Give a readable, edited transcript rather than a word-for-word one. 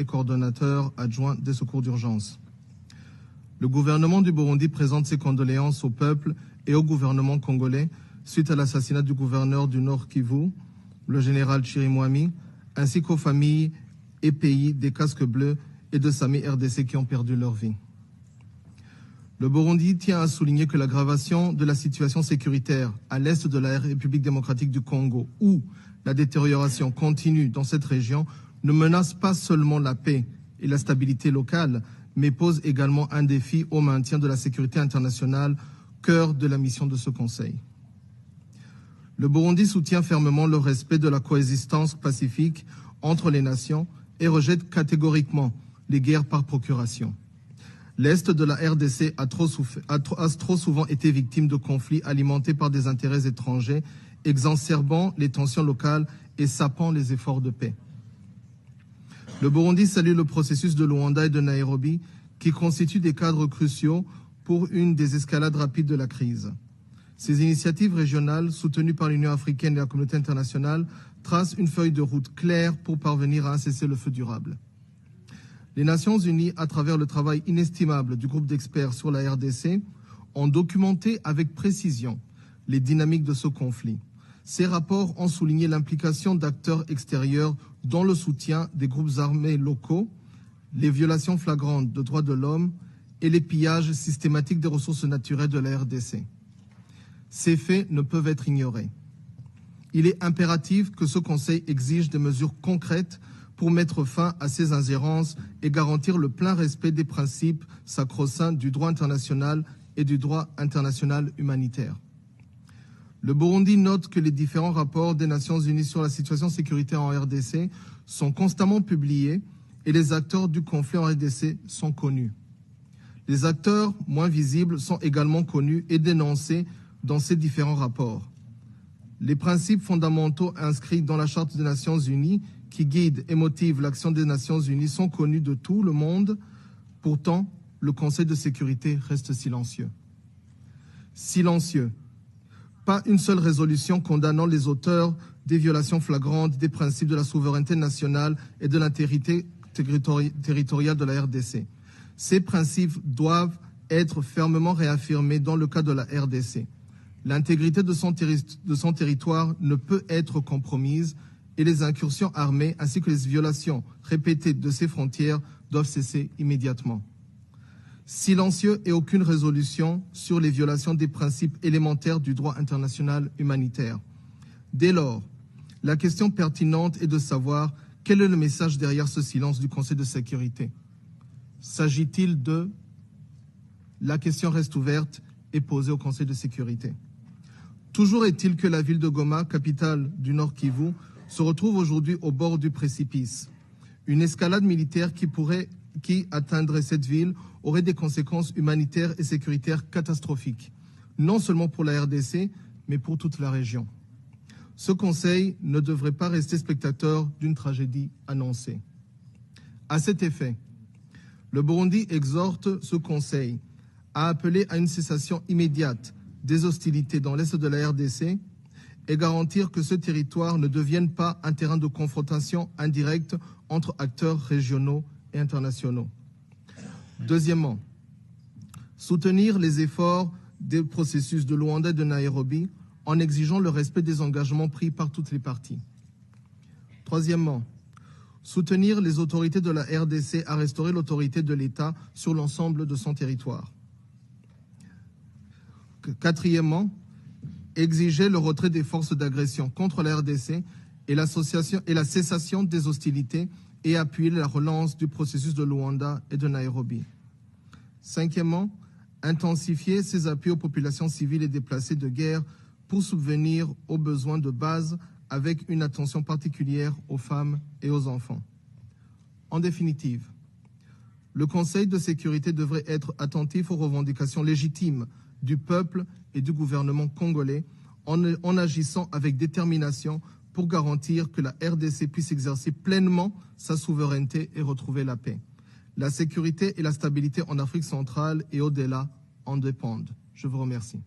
et coordonnateur adjoint des secours d'urgence. Le gouvernement du Burundi présente ses condoléances au peuple et au gouvernement congolais suite à l'assassinat du gouverneur du Nord Kivu, le général Chirimwami, ainsi qu'aux familles et pays des casques bleus et de Sami RDC qui ont perdu leur vie. Le Burundi tient à souligner que l'aggravation de la situation sécuritaire à l'est de la République démocratique du Congo, où la détérioration continue dans cette région, ne menace pas seulement la paix et la stabilité locale, mais pose également un défi au maintien de la sécurité internationale, cœur de la mission de ce Conseil. Le Burundi soutient fermement le respect de la coexistence pacifique entre les nations et rejette catégoriquement les guerres par procuration. L'Est de la RDC a trop souvent été victime de conflits alimentés par des intérêts étrangers, exacerbant les tensions locales et sapant les efforts de paix. Le Burundi salue le processus de Luanda et de Nairobi qui constituent des cadres cruciaux pour une désescalade rapide de la crise. Ces initiatives régionales, soutenues par l'Union africaine et la communauté internationale, tracent une feuille de route claire pour parvenir à un cessez-le-feu durable. Les Nations Unies, à travers le travail inestimable du groupe d'experts sur la RDC, ont documenté avec précision les dynamiques de ce conflit. Ces rapports ont souligné l'implication d'acteurs extérieurs dans le soutien des groupes armés locaux, les violations flagrantes de droits de l'homme et les pillages systématiques des ressources naturelles de la RDC. Ces faits ne peuvent être ignorés. Il est impératif que ce Conseil exige des mesures concrètes pour mettre fin à ces ingérences et garantir le plein respect des principes sacro-saints du droit international et du droit international humanitaire. Le Burundi note que les différents rapports des Nations Unies sur la situation sécuritaire en RDC sont constamment publiés et les acteurs du conflit en RDC sont connus. Les acteurs moins visibles sont également connus et dénoncés dans ces différents rapports. Les principes fondamentaux inscrits dans la Charte des Nations Unies qui guident et motivent l'action des Nations Unies sont connus de tout le monde. Pourtant, le Conseil de sécurité reste silencieux. Silencieux. Pas une seule résolution condamnant les auteurs des violations flagrantes des principes de la souveraineté nationale et de l'intégrité territoriale de la RDC. Ces principes doivent être fermement réaffirmés dans le cas de la RDC. L'intégrité de son territoire ne peut être compromise et les incursions armées ainsi que les violations répétées de ses frontières doivent cesser immédiatement. Silencieux et aucune résolution sur les violations des principes élémentaires du droit international humanitaire. Dès lors, la question pertinente est de savoir quel est le message derrière ce silence du Conseil de sécurité. S'agit-il de... La question reste ouverte et posée au Conseil de sécurité. Toujours est-il que la ville de Goma, capitale du Nord Kivu, se retrouve aujourd'hui au bord du précipice. Une escalade militaire qui atteindrait cette ville aurait des conséquences humanitaires et sécuritaires catastrophiques, non seulement pour la RDC, mais pour toute la région. Ce Conseil ne devrait pas rester spectateur d'une tragédie annoncée. À cet effet, le Burundi exhorte ce Conseil à appeler à une cessation immédiate des hostilités dans l'est de la RDC et garantir que ce territoire ne devienne pas un terrain de confrontation indirecte entre acteurs régionaux et internationaux. Deuxièmement, soutenir les efforts des processus de Luanda et de Nairobi en exigeant le respect des engagements pris par toutes les parties. Troisièmement, soutenir les autorités de la RDC à restaurer l'autorité de l'État sur l'ensemble de son territoire. Quatrièmement, exiger le retrait des forces d'agression contre la RDC et la cessation des hostilités et appuyer la relance du processus de Luanda et de Nairobi. Cinquièmement, intensifier ses appuis aux populations civiles et déplacées de guerre pour subvenir aux besoins de base avec une attention particulière aux femmes et aux enfants. En définitive, le Conseil de sécurité devrait être attentif aux revendications légitimes du peuple et du gouvernement congolais en agissant avec détermination pour garantir que la RDC puisse exercer pleinement sa souveraineté et retrouver la paix. La sécurité et la stabilité en Afrique centrale et au-delà en dépendent. Je vous remercie.